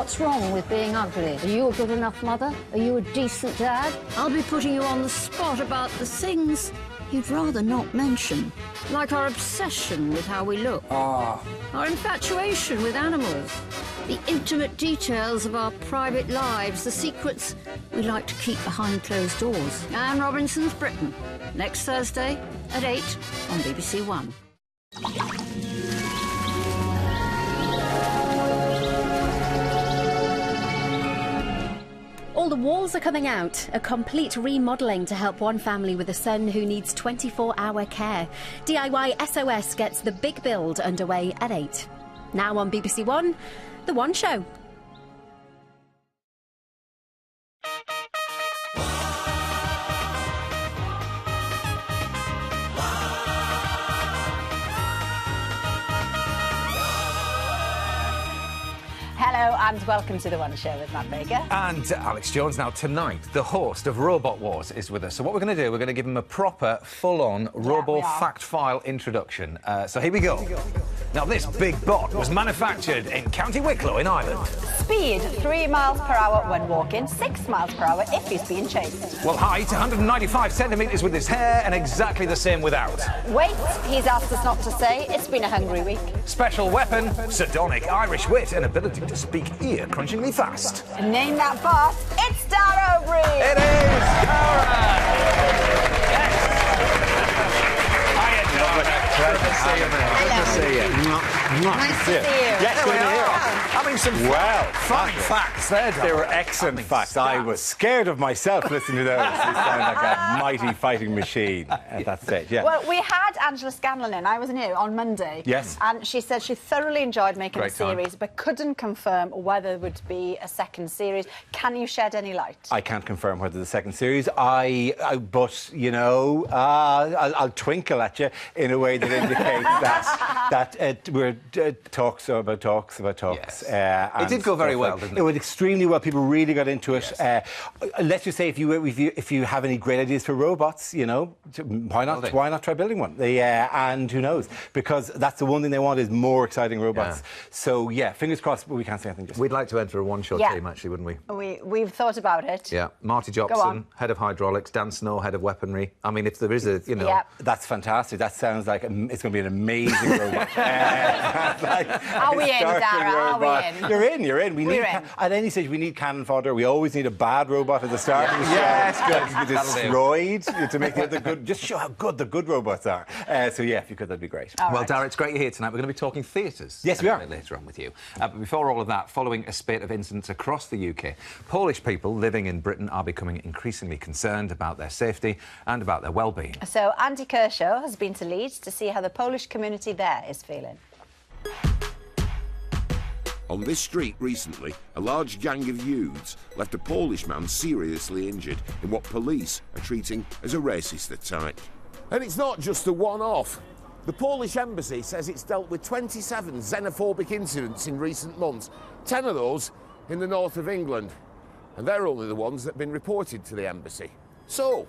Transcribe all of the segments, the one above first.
What's wrong with being ugly? Are you a good enough mother? Are you a decent dad? I'll be putting you on the spot about the things you'd rather not mention. Like our obsession with how we look. Our infatuation with animals. The intimate details of our private lives. The secrets we like to keep behind closed doors. Anne Robinson's Britain. Next Thursday at 8 on BBC One. All the walls are coming out. A complete remodelling to help one family with a son who needs 24-hour care. DIY SOS gets the big build underway at 8. Now on BBC One, The One Show. Hello and welcome to The One Show with Matt Baker. And Alex Jones. Now, tonight, the host of Robot Wars is with us. So what we're going to do, we're going to give him a proper, full-on Robo Fact File introduction. So here we go. Now, this big bot was manufactured in County Wicklow in Ireland. Speed, 3 miles per hour when walking, 6 miles per hour if he's being chased. Well, height, 195 centimetres with his hair, and exactly the same without. Weight, he's asked us not to say. It's been a hungry week. Special weapon, sardonic Irish wit, and ability to speak ear-crunchingly fast. Name that bot, it's Dara O'Brien. It is Dara! Yes! Hiya, Dara. Pleasure to see you, man. Good to see you. Nice to see you. Yes, good to hear. Having some fine facts there, Dara. They were excellent facts. I was scared of myself listening to those. They sound like a mighty fighting machine at that stage, yeah. Well, we had Angela Scanlon in, I wasn't here, on Monday. Yes. And she said she thoroughly enjoyed making Great the series, but couldn't confirm whether there would be a second series. Can you shed any light? I can't confirm whether the second series. But, you know, I'll twinkle at you in a way that indicates that we're talks about talks. Yes. It did go very well, didn't it? It went extremely well. People really got into it. Yes. Let's just say, if you have any great ideas for robots, you know, why not? Why not try building one? And who knows? Because that's the one thing they want is more exciting robots. Yeah. So yeah, fingers crossed. But we can't say anything just. We'd like to enter a one-show team, actually, wouldn't we? We've thought about it. Yeah, Marty Jobson, head of hydraulics, Dan Snow, head of weaponry. I mean, if there is a, you know, that's fantastic. That sounds like it's going to be an amazing robot. Are we in, Dara? Are we in? You're in. At any stage, we need cannon fodder. We always need a bad robot at the start. Yes, good. Destroyed to make the other good. Just show how good the good robots are. So yeah, if you could, that'd be great. Well, Dara, it's great you're here tonight. We're going to be talking theatres. Yes, we are. Later on with you. But before all of that, following a spate of incidents across the UK, Polish people living in Britain are becoming increasingly concerned about their safety and about their well-being. So Andy Kershaw has been to Leeds to see how the Polish community there is feeling. On this street recently, a large gang of youths left a Polish man seriously injured in what police are treating as a racist attack. And it's not just a one-off. The Polish embassy says it's dealt with 27 xenophobic incidents in recent months, 10 of those in the north of England. And they're only the ones that have been reported to the embassy. So,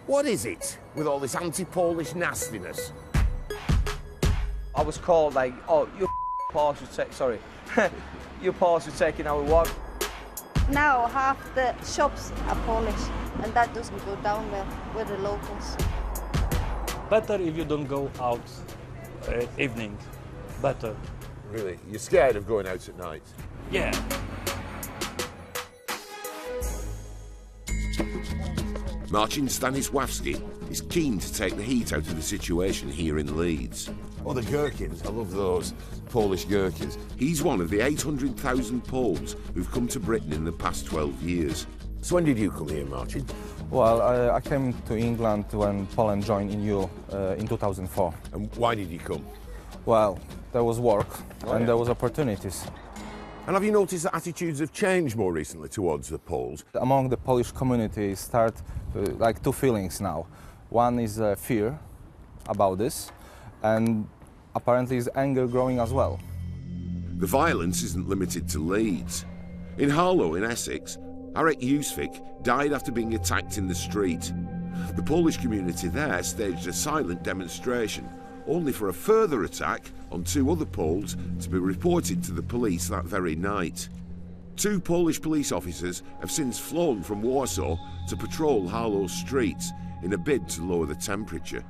what is it with all this anti-Polish nastiness? I was called like, oh, you Polish would take, sorry, you Polish would taking our work. Now half the shops are Polish, and that doesn't go down well with the locals. Better if you don't go out at evening. Better. Really? You're scared of going out at night? Yeah. Marcin Stanisławski is keen to take the heat out of the situation here in Leeds. Oh, the gherkins. I love those Polish gherkins. He's one of the 800,000 Poles who've come to Britain in the past 12 years. So when did you come here, Marcin? Well, I came to England when Poland joined EU in 2004. And why did you come? Well, there was work and there was opportunities. And have you noticed that attitudes have changed more recently towards the Poles? Among the Polish community start like two feelings now. One is fear about this, and apparently is anger growing as well. The violence isn't limited to Leeds. In Harlow in Essex, Arek Yusvik died after being attacked in the street. The Polish community there staged a silent demonstration, only for a further attack on two other Poles to be reported to the police that very night. 2 Polish police officers have since flown from Warsaw to patrol Harlow streets in a bid to lower the temperature.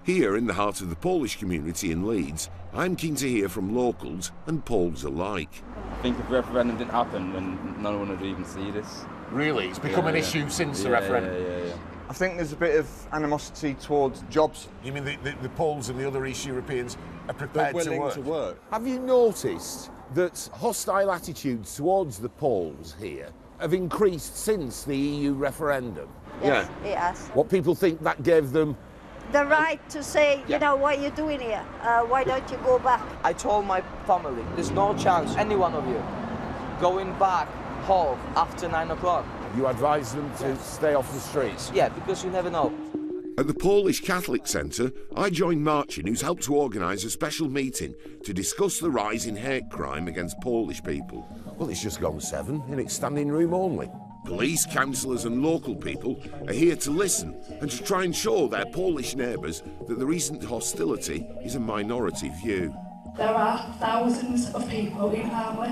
Here, in the heart of the Polish community in Leeds, I'm keen to hear from locals and Poles alike. I think if the referendum didn't happen, then no one would even see this. Really? It's become an issue since the referendum? Yeah. I think there's a bit of animosity towards jobs. You mean the Poles and the other East Europeans are prepared to work? Have you noticed that hostile attitudes towards the Poles here have increased since the EU referendum? Yes, it has. What people think that gave them? The right to say, you know, what are you doing here? Why don't you go back? I told my family, there's no chance, any one of you, going back home after 9 o'clock. You advise them to stay off the streets? Yeah, because you never know. At the Polish Catholic Centre, I joined Marcin, who's helped to organise a special meeting to discuss the rise in hate crime against Polish people. Well, it's just gone 7 in its standing room only. Police, councillors and local people are here to listen and to try and show their Polish neighbours that the recent hostility is a minority view. There are thousands of people in Harlow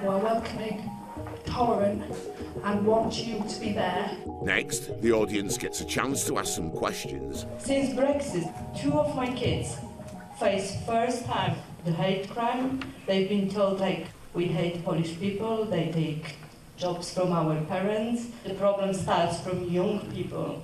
who are welcoming, tolerant and want you to be there. Next, the audience gets a chance to ask some questions. Since Brexit, 2 of my kids face first time the hate crime. They've been told, like, we hate Polish people, they take jobs from our parents. The problem starts from young people.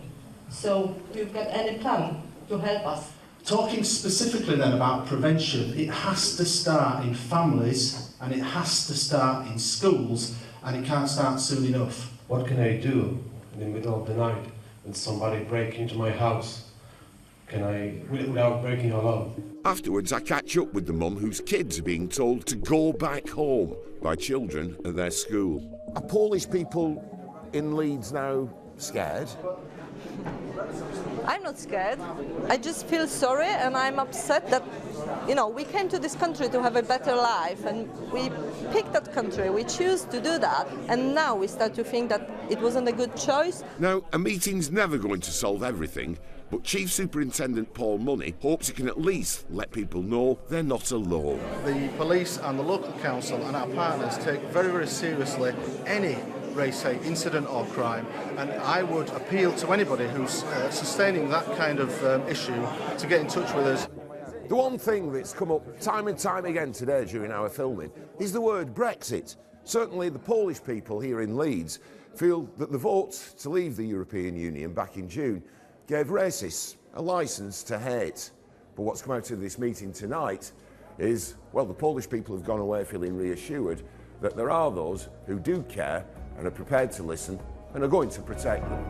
So, you've got any plan to help us? Talking specifically then about prevention, it has to start in families and it has to start in schools, and it can't start soon enough. What can I do in the middle of the night when somebody breaks into my house? Can I, without breaking alone? Afterwards, I catch up with the mum whose kids are being told to go back home by children at their school. Are Polish people in Leeds now scared? I'm not scared. I just feel sorry and I'm upset that, you know, we came to this country to have a better life and we picked that country, we choose to do that, and now we start to think that it wasn't a good choice. Now, a meeting's never going to solve everything, but Chief Superintendent Paul Money hopes he can at least let people know they're not alone. The police and the local council and our partners take very, very seriously any race hate incident or crime, and I would appeal to anybody who's sustaining that kind of issue to get in touch with us. The one thing that's come up time and time again today during our filming is the word Brexit. Certainly the Polish people here in Leeds feel that the vote to leave the European Union back in June gave racists a licence to hate. But what's come out of this meeting tonight is, well, the Polish people have gone away feeling reassured that there are those who do care and are prepared to listen and are going to protect them.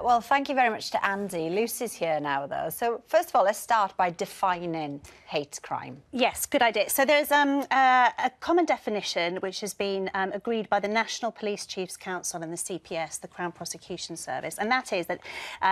Well, thank you very much to Andy. Lucy's here now, though. So, first of all, let's start by defining hate crime. Yes, good idea. So there's a common definition which has been agreed by the National Police Chiefs Council and the CPS, the Crown Prosecution Service, and that is that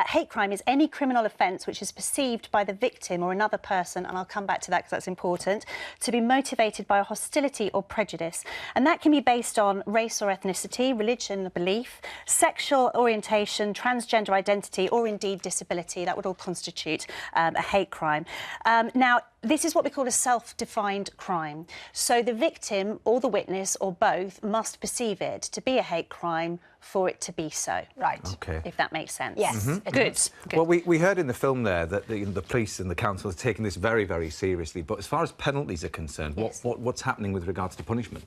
hate crime is any criminal offence which is perceived by the victim or another person, and I'll come back to that because that's important, to be motivated by hostility or prejudice. And that can be based on race or ethnicity, religion or belief, sexual orientation, transgender identity, or indeed disability. That would all constitute a hate crime. Now, this is what we call a self-defined crime. So the victim or the witness or both must perceive it to be a hate crime for it to be so. Right. Okay. If that makes sense. Yes. Mm-hmm. Good. Well, we heard in the film there that the police and the council are taking this very, very seriously. But as far as penalties are concerned, Yes. what's happening with regards to punishment?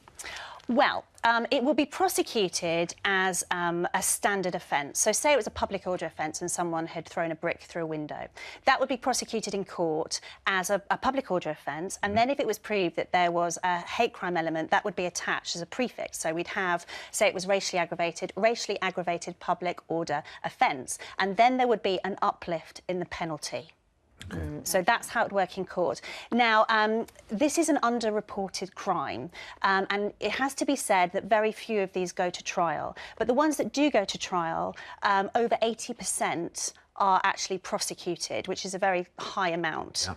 Well, it will be prosecuted as a standard offence. So say it was a public order offence and someone had thrown a brick through a window. That would be prosecuted in court as a public order offence, and then if it was proved that there was a hate crime element, that would be attached as a prefix. So we'd have, say it was racially aggravated public order offence, and then there would be an uplift in the penalty. Okay. So that's how it works in court. Now, this is an underreported crime, and it has to be said that very few of these go to trial. But the ones that do go to trial, over 80% are actually prosecuted, which is a very high amount. Yeah.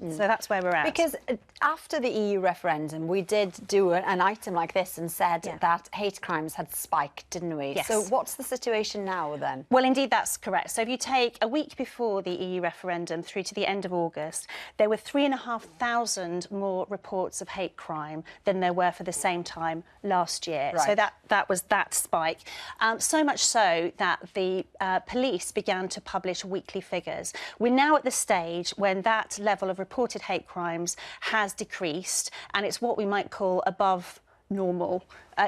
So that's where we're at. Because after the EU referendum, we did do an item like this and said that hate crimes had spiked, didn't we? Yes. So what's the situation now then? Well, indeed, that's correct. So if you take a week before the EU referendum through to the end of August, there were 3,500 more reports of hate crime than there were for the same time last year. Right. So that was that spike. So much so that the police began to publish weekly figures. We're now at the stage when that level of reported hate crimes has decreased, and it's what we might call above normal,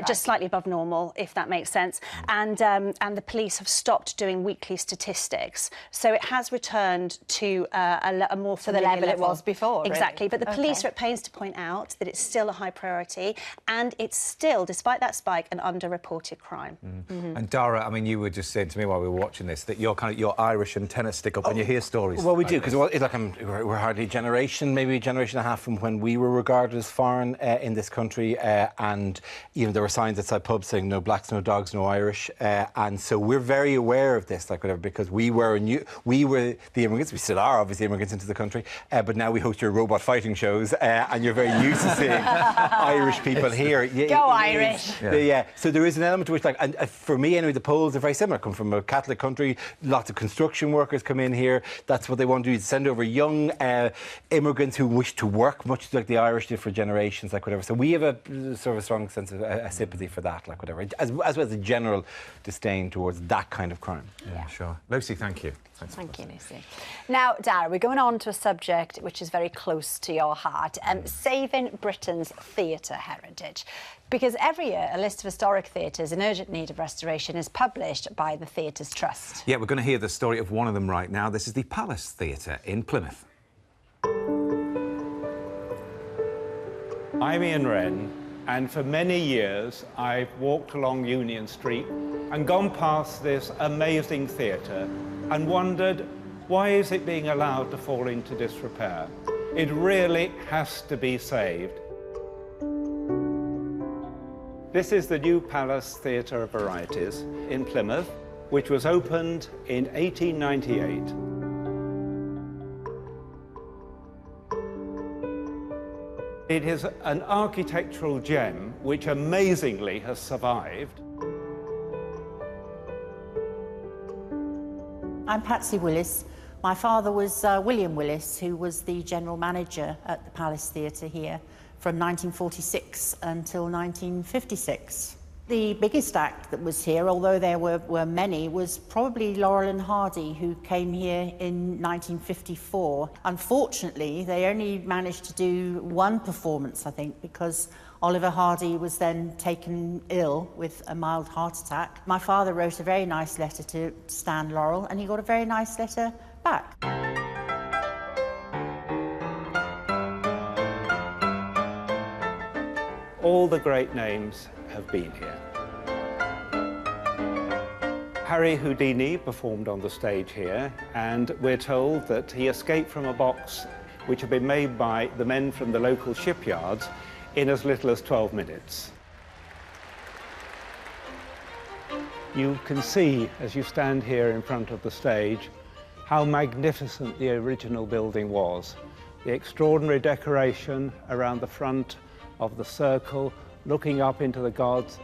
just slightly above normal, if that makes sense. And the police have stopped doing weekly statistics, so it has returned to a more familiar level it was before. Exactly, really. but the police are at pains to point out that it's still a high priority, and it's still, despite that spike, an underreported crime. And Dara, I mean, you were just saying to me while we were watching this that you're Irish antennas stick up when you hear stories. Well, we do, because we're hardly a generation, maybe a generation and a half from when we were regarded as foreign in this country, and there were signs outside pubs saying no blacks, no dogs, no Irish, and so we're very aware of this, because we were the immigrants. We still are obviously immigrants into the country, but now we host your robot fighting shows, and you're very used to seeing Irish people here. Go Irish! Yeah. So there is an element to which, and for me anyway, the Poles are very similar. Come from a Catholic country, lots of construction workers come in here. That's what they want to do, is send over young immigrants who wish to work, much like the Irish did for generations, whatever. So we have a sort of a strong sense of sympathy for that, whatever, as well as a general disdain towards that kind of crime. Yeah, sure. Lucy, thank you. Thank you, Lucy. Now, Dara, we're going on to a subject which is very close to your heart, saving Britain's theatre heritage. Because every year, a list of historic theatres in urgent need of restoration is published by the Theatres Trust. Yeah, we're going to hear the story of one of them right now. This is the Palace Theatre in Plymouth. I'm Ian Wren, and for many years I've walked along Union Street and gone past this amazing theatre and wondered, why is it being allowed to fall into disrepair? It really has to be saved. This is the new Palace Theatre of Varieties in Plymouth, which was opened in 1898. It is an architectural gem which amazingly has survived. I'm Patsy Willis. My father was William Willis, who was the general manager at the Palace Theatre here from 1946 until 1956. The biggest act that was here, although there were many, was probably Laurel and Hardy, who came here in 1954. Unfortunately, they only managed to do one performance, I think, because Oliver Hardy was then taken ill with a mild heart attack. My father wrote a very nice letter to Stan Laurel, and he got a very nice letter back. All the great names have been here. Harry Houdini performed on the stage here, and we're told that he escaped from a box which had been made by the men from the local shipyards in as little as 12 minutes. You can see, as you stand here in front of the stage, how magnificent the original building was. The extraordinary decoration around the front of the circle, looking up into the gods,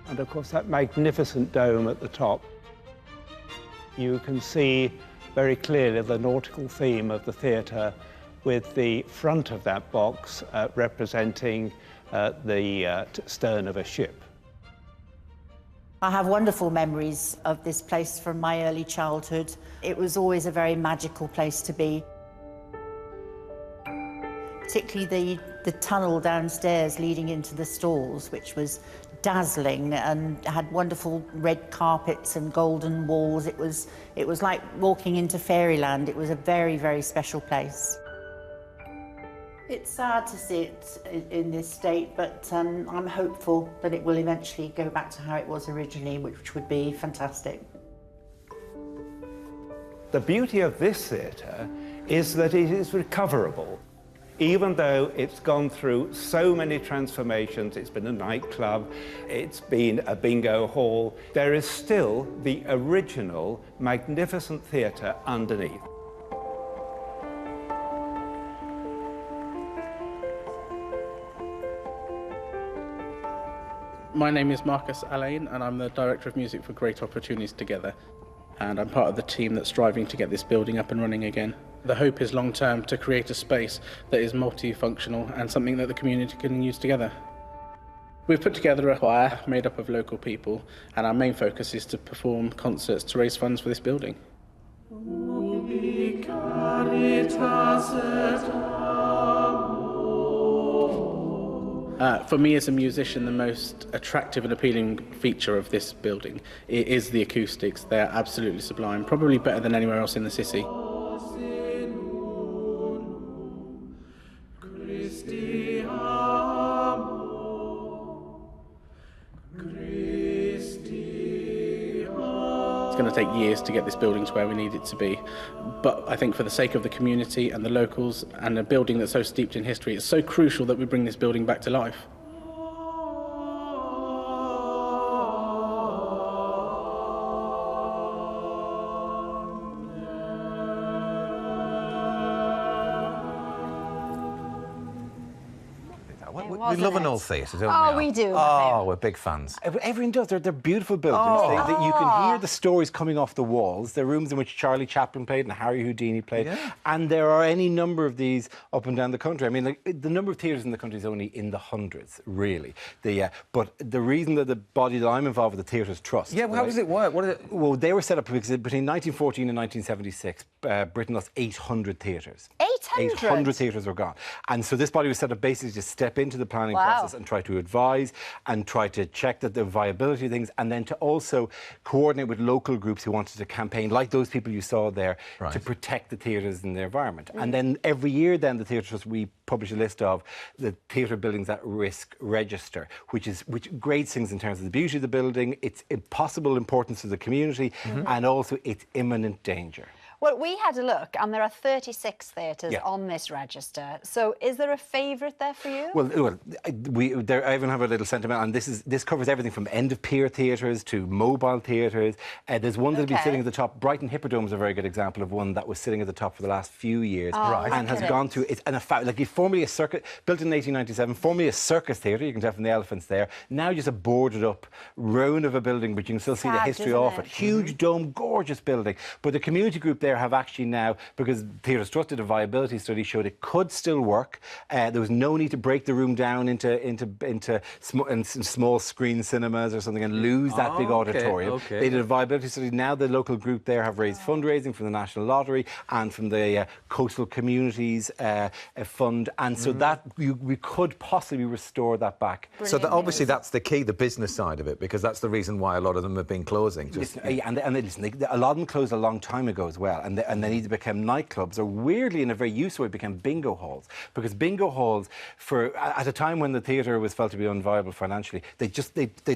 and of course that magnificent dome at the top. You can see very clearly the nautical theme of the theatre, with the front of that box representing the stern of a ship. I have wonderful memories of this place from my early childhood. It was always a very magical place to be. Particularly the tunnel downstairs leading into the stalls, which was dazzling and had wonderful red carpets and golden walls. It was like walking into fairyland. It was a very, very special place. It's sad to see it in this state, but I'm hopeful that it will eventually go back to how it was originally, which would be fantastic. The beauty of this theatre is that it is recoverable. Even though it's gone through so many transformations, it's been a nightclub, it's been a bingo hall, there is still the original magnificent theatre underneath. My name is Marcus Allain, and I'm the Director of Music for Great Opportunities Together. And I'm part of the team that's striving to get this building up and running again. The hope is long-term to create a space that is multifunctional and something that the community can use together. We've put together a choir made up of local people, and our main focus is to perform concerts to raise funds for this building. For me as a musician, the most attractive and appealing feature of this building is the acoustics. They're absolutely sublime, probably better than anywhere else in the city. It's going to take years to get this building to where we need it to be, but I think for the sake of the community and the locals and a building that's so steeped in history, it's so crucial that we bring this building back to life. We love an old theatre, don't we? Oh, we do. Oh, we're big fans. Everyone does. They're beautiful buildings. You can hear the stories coming off the walls. They're rooms in which Charlie Chaplin played and Harry Houdini played. Yeah. And there are any number of these up and down the country. I mean, like, the number of theatres in the country is only in the hundreds, really. But the reason that the body that I'm involved with, the Theatres Trust... Yeah, well, how does it work? What is it? Well, they were set up because between 1914 and 1976, Britain lost 800 theatres. 800? 800 theatres were gone. And so this body was set up basically to step into the planning process and try to advise and try to check that the viability of things, and then to also coordinate with local groups who wanted to campaign, like those people you saw there, to protect the theatres and the environment. And then every year then the Theatre Trust, we publish a list of the theatre buildings at risk register, which grades things in terms of the beauty of the building, its possible importance to the community, and also its imminent danger. Well, we had a look, and there are 36 theatres on this register. So, is there a favourite there for you? Well, I even have a little sentiment, and this covers everything from end-of-pier theatres to mobile theatres. There's one that'll be sitting at the top. Brighton Hippodrome is a very good example of one that was sitting at the top for the last few years, and has gone through. It's formerly a circuit, built in 1897, formerly a circus theatre. You can tell from the elephants there. Now just a boarded-up ruin of a building, but you can still see the history of it. Huge dome, gorgeous building. But the community group there have actually now, because Theatres Trust did a viability study, showed it could still work. There was no need to break the room down into small screen cinemas or something and lose that big auditorium. They did a viability study. Now the local group there have raised fundraising from the National Lottery and from the Coastal Communities Fund, and so that we could possibly restore that back. So obviously that's the key, the business side of it, because that's the reason why a lot of them have been closing. A lot of them closed a long time ago as well, and they need to become nightclubs, or weirdly, in a very useful way, became bingo halls. Because bingo halls, at a time when the theatre was felt to be unviable financially, they'd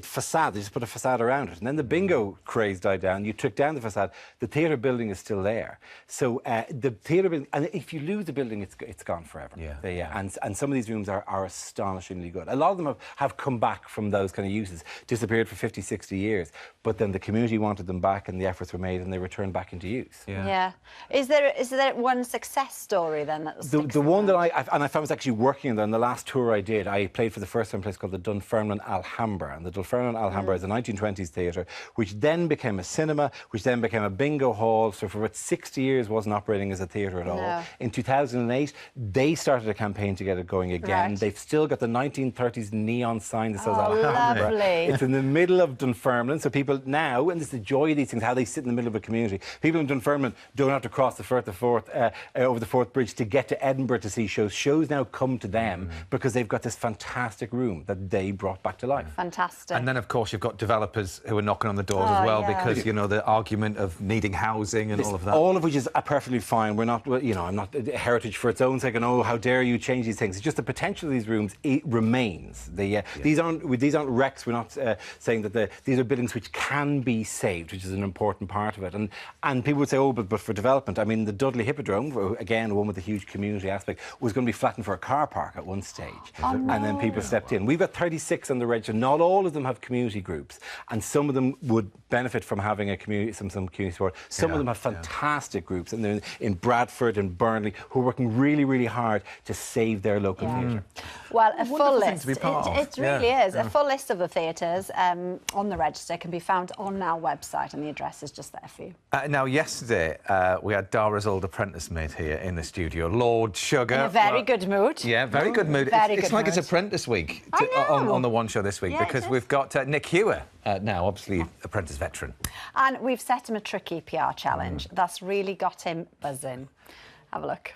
facade, they just put a facade around it. And then the bingo craze died down, you took down the facade, the theatre building is still there. So the theatre building, and if you lose the building, it's gone forever. And some of these rooms are astonishingly good. A lot of them have come back from those kind of uses, disappeared for 50, 60 years, but then the community wanted them back and the efforts were made and they returned back into use. Yeah. Is there one success story then that the one that I was actually working on the last tour I did. I played for the first time a place called the Dunfermline Alhambra, and the Dunfermline Alhambra is a 1920s theatre which then became a cinema, which then became a bingo hall. So for about 60 years wasn't operating as a theatre at all. In 2008 they started a campaign to get it going again. They've still got the 1930s neon sign that says Alhambra. Lovely. It's in the middle of Dunfermline, so people now, and this is the joy of these things, how they sit in the middle of a community. People in Dunfermline don't have to cross the over the Forth Bridge to get to Edinburgh to see shows. Shows now come to them because they've got this fantastic room that they brought back to life. Fantastic. And then, of course, you've got developers who are knocking on the doors as well, because, you know, the argument of needing housing and all of that. All of which is perfectly fine. We're not, you know, I'm not heritage for its own sake and, oh, how dare you change these things. It's just the potential of these rooms, it remains. These aren't wrecks. We're not saying that these are buildings which can be saved, which is an important part of it. And people would say, oh, but but for development. I mean, the Dudley Hippodrome, again, one with a huge community aspect, was going to be flattened for a car park at one stage. Oh, no. And then people stepped in. We've got 36 on the register. Not all of them have community groups, and some of them would benefit from having a community, some community support. Some of them have fantastic groups, and they're in Bradford and Burnley, who are working really, really hard to save their local theatre. Well, a full list. It really is. A full list of the theatres on the register can be found on our website, and the address is just there for you. Now, yesterday, we had Dara's old apprentice mate here in the studio, Lord Sugar. In a very good mood. Yeah, very good mood. It's like it's Apprentice Week on the One Show this week, because we've got Nick Hewer now, obviously Apprentice veteran. And we've set him a tricky PR challenge that's really got him buzzing. Have a look.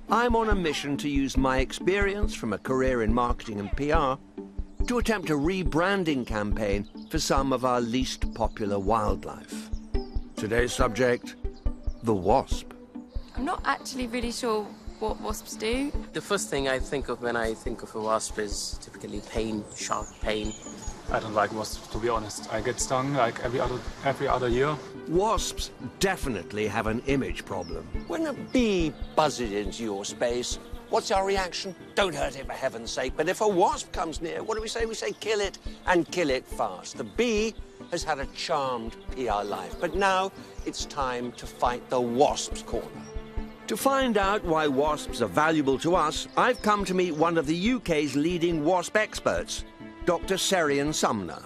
I'm on a mission to use my experience from a career in marketing and PR to attempt a rebranding campaign for some of our least popular wildlife. Today's subject, the wasp. I'm not actually really sure what wasps do. The first thing I think of when I think of a wasp is typically pain, sharp pain. I don't like wasps, to be honest. I get stung like every other year. Wasps definitely have an image problem. When a bee buzzes into your space, what's our reaction? Don't hurt it, for heaven's sake. But if a wasp comes near, what do we say? We say kill it, and kill it fast. The bee has had a charmed PR life, but now it's time to fight the wasp's corner. To find out why wasps are valuable to us, I've come to meet one of the UK's leading wasp experts, Dr. Serian Sumner.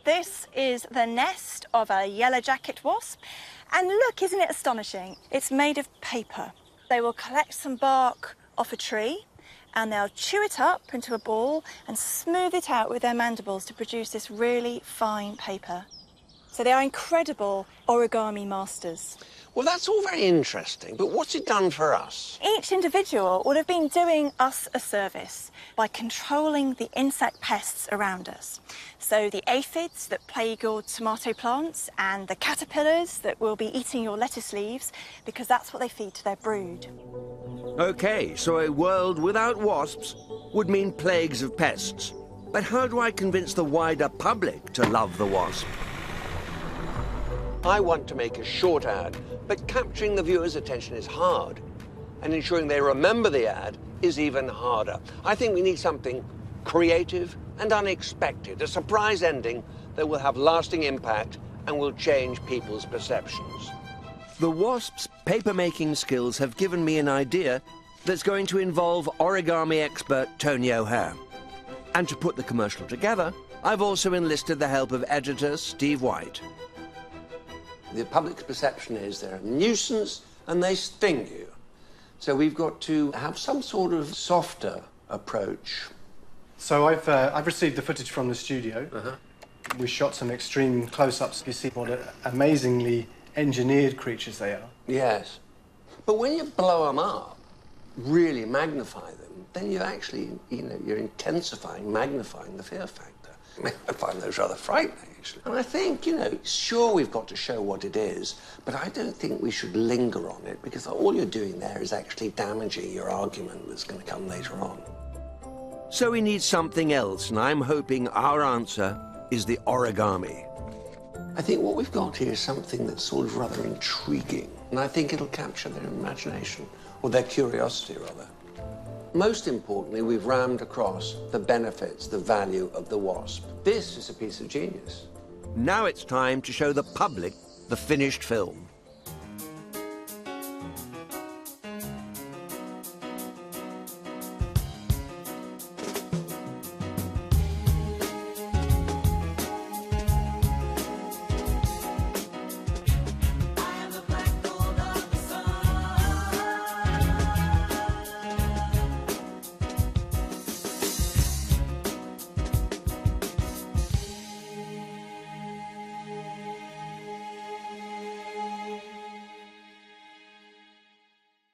This is the nest of a yellow-jacket wasp. And look, isn't it astonishing? It's made of paper. They will collect some bark off a tree and they'll chew it up into a ball and smooth it out with their mandibles to produce this really fine paper. So they are incredible origami masters. Well, that's all very interesting, but what's it done for us? Each individual would have been doing us a service by controlling the insect pests around us. So the aphids that plague your tomato plants and the caterpillars that will be eating your lettuce leaves, because that's what they feed to their brood. OK, so a world without wasps would mean plagues of pests. But how do I convince the wider public to love the wasp? I want to make a short ad, but capturing the viewer's attention is hard, and ensuring they remember the ad is even harder. I think we need something creative and unexpected, a surprise ending that will have lasting impact and will change people's perceptions. The wasp's paper-making skills have given me an idea that's going to involve origami expert Tony O'Hare. And to put the commercial together, I've also enlisted the help of editor Steve White. The public's perception is they're a nuisance and they sting you. So we've got to have some sort of softer approach. So I've received the footage from the studio. We shot some extreme close-ups. You see what amazingly engineered creatures they are. Yes. But when you blow them up, really magnify them, then you actually, you're intensifying, magnifying the fear factor. I find those rather frightening, actually. And I think, sure, we've got to show what it is, but I don't think we should linger on it, because all you're doing there is actually damaging your argument that's going to come later on. So we need something else, and I'm hoping our answer is the origami. I think what we've got here is something that's sort of rather intriguing, and I think it'll capture their imagination, or their curiosity, rather. Most importantly, we've rammed across the benefits, the value of the wasp. This is a piece of genius. Now it's time to show the public the finished film.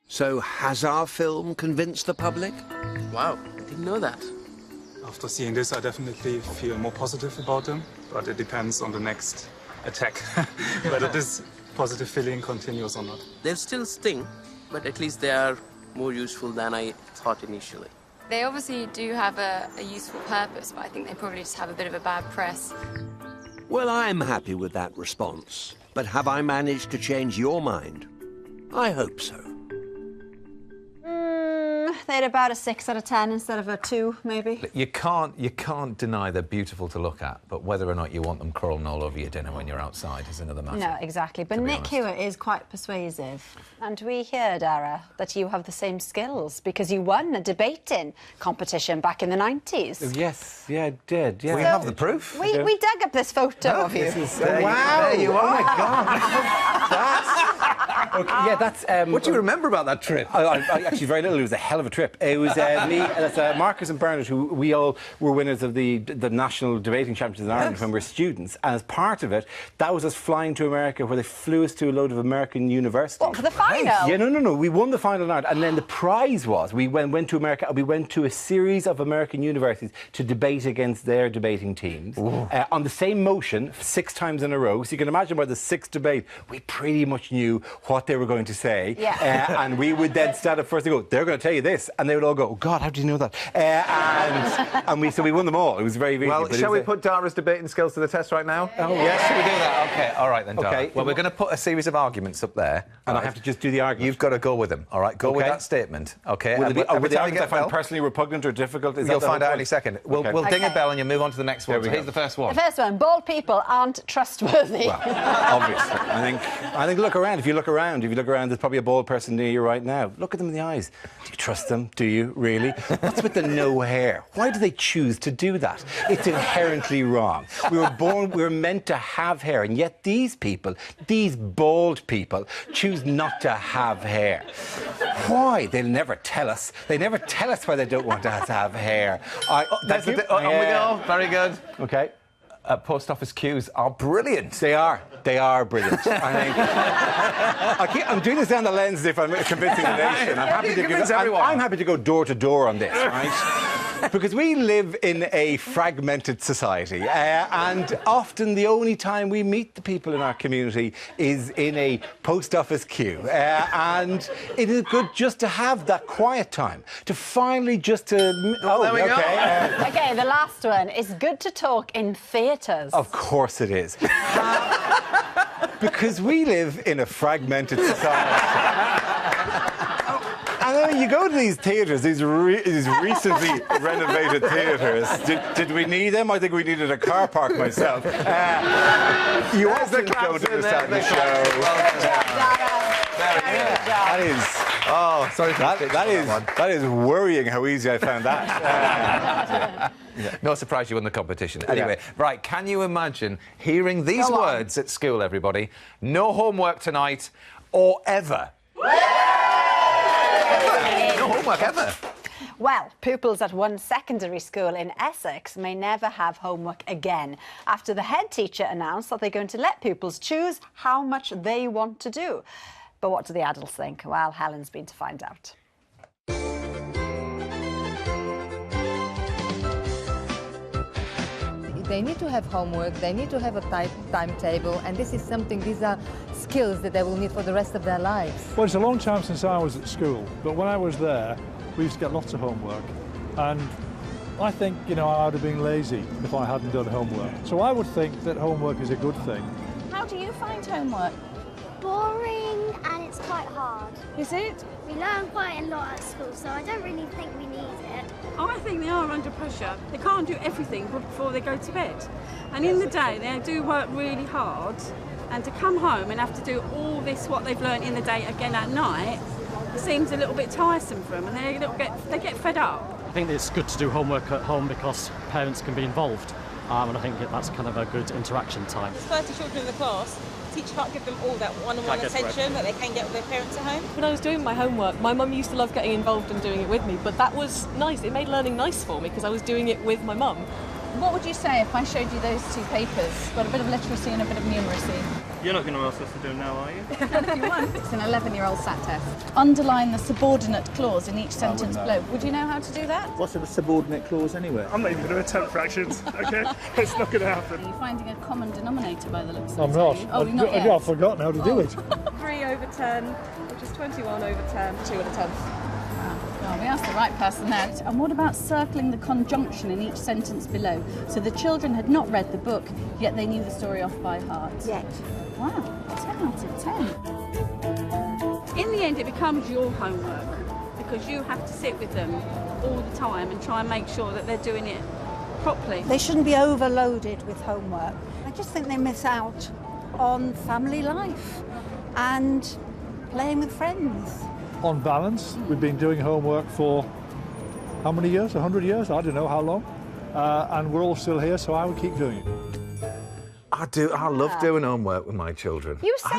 So, has our film convinced the public? Wow, I didn't know that. After seeing this, I definitely feel more positive about them, but it depends on the next attack, whether this positive feeling continues or not. They'll still sting, but at least they are more useful than I thought initially. They obviously do have a useful purpose, but I think they probably just have a bit of a bad press. Well, I'm happy with that response. But have I managed to change your mind? I hope so. They had about a 6 out of 10 instead of a 2, maybe. You can't deny they're beautiful to look at, but whether or not you want them crawling all over your dinner when you're outside is another matter. No, exactly. But Nick Hewitt is quite persuasive. And we hear, Dara, that you have the same skills because you won a debating competition back in the 90s. Yes, yeah, I did. Yeah. We have the proof. We dug up this photo of you. Wow! There you are. Oh my God! Okay, yeah, that's. What do you remember about that trip? I actually very little. It was a hell of a trip. It was me, that's Marcus and Bernard, who we all were winners of the national debating championships in Ireland when we were students. And as part of it, that was us flying to America, where they flew us to a load of American universities. What, for the final? Yeah, no. We won the final in Ireland, and then the prize was we went to America. We went to a series of American universities to debate against their debating teams on the same motion 6 times in a row. So you can imagine by the 6th debate, we pretty much knew what they were going to say. Yeah. And we would then stand up first and go, they're going to tell you this. And they would all go, oh, God, how did you know that? So we won them all. It was very easy. Well, shall we put Dara's debating skills to the test right now? Oh, yes, shall we do that? OK, all right then, Dara. Okay. Well, we're going to put a series of arguments up there. And I have to just do the argument. You've got to go with them, all right? Go with that statement, OK? Will the arguments I find personally repugnant or difficult? You'll find out any second. We'll ding a bell and you'll move on to the next one. So here's the first one. The first one, bald people aren't trustworthy. Well, obviously. I think look around. If you look around, there's probably a bald person near you right now. Look at them in the eyes. Do you trust them? Do you, really? What's with the no hair? Why do they choose to do that? It's inherently wrong. We were meant to have hair, and yet these people, these bald people, choose not to have hair. Why? They'll never tell us. They never tell us why they don't want us to have hair. On we go. Very good. OK. Post office queues are brilliant. They are brilliant. I think I'm doing this down the lens as if I'm convincing the nation. I'm happy to go door to door on this, right? Because we live in a fragmented society, and often the only time we meet the people in our community is in a post office queue. And it is good just to have that quiet time, to finally just to... there we go. OK, the last one. It's good to talk in theatres. Of course it is. Because we live in a fragmented society. And then you go to these theatres, these recently renovated theatres. Did we need them? I think we needed a car park myself. You often go to this time of the show. That is... Oh, sorry. That is worrying how easy I found that. No surprise you won the competition. Anyway, right, can you imagine hearing these words at school, everybody? No homework tonight, or ever. No homework ever. Well, pupils at one secondary school in Essex may never have homework again after the head teacher announced that they're going to let pupils choose how much they want to do. But what do the adults think? Well, Helen's been to find out. They need to have homework, they need to have a timetable, and these are skills that they will need for the rest of their lives. Well, it's a long time since I was at school, but when I was there, we used to get lots of homework. And I think, I would have been lazy if I hadn't done homework. So I would think that homework is a good thing. How do you find homework? Boring, and it's quite hard. Is it? We learn quite a lot at school, so I don't really think we need it. I think they are under pressure. They can't do everything before they go to bed. And in the day, they do work really hard. And to come home and have to do all this, what they've learned in the day again at night, seems a little bit tiresome for them, and they get fed up. I think it's good to do homework at home because parents can be involved. And I think that's kind of a good interaction time. There's 30 children in the class. The teacher can't give them all that one-on-one attention that they can get with their parents at home. When I was doing my homework, my mum used to love getting involved and doing it with me, but that was nice. It made learning nice for me because I was doing it with my mum. What would you say if I showed you those 2 papers? Got a bit of literacy and a bit of numeracy. You're not going to ask us to do them now, are you? If you want. It's an 11-year-old sat test. Underline the subordinate clause in each sentence below. Would you know how to do that? What's a subordinate clause anyway? I'm not even going to attempt fractions, OK? It's not going to happen. Are you finding a common denominator by the looks of it? I'm not. Oh, not yet? I've forgotten how to do it. 3 over 10, which is 21 over 10, 2 and a 10th. Oh, we asked the right person there. And what about circling the conjunction in each sentence below? So the children had not read the book, yet they knew the story off by heart. Yet. Wow. out of 10. In the end, it becomes your homework because you have to sit with them all the time and try and make sure that they're doing it properly. They shouldn't be overloaded with homework. I just think they miss out on family life and playing with friends. On balance, we've been doing homework for how many years? 100 years? I don't know how long. And we're all still here, so I would keep doing it. I love doing homework with my children. You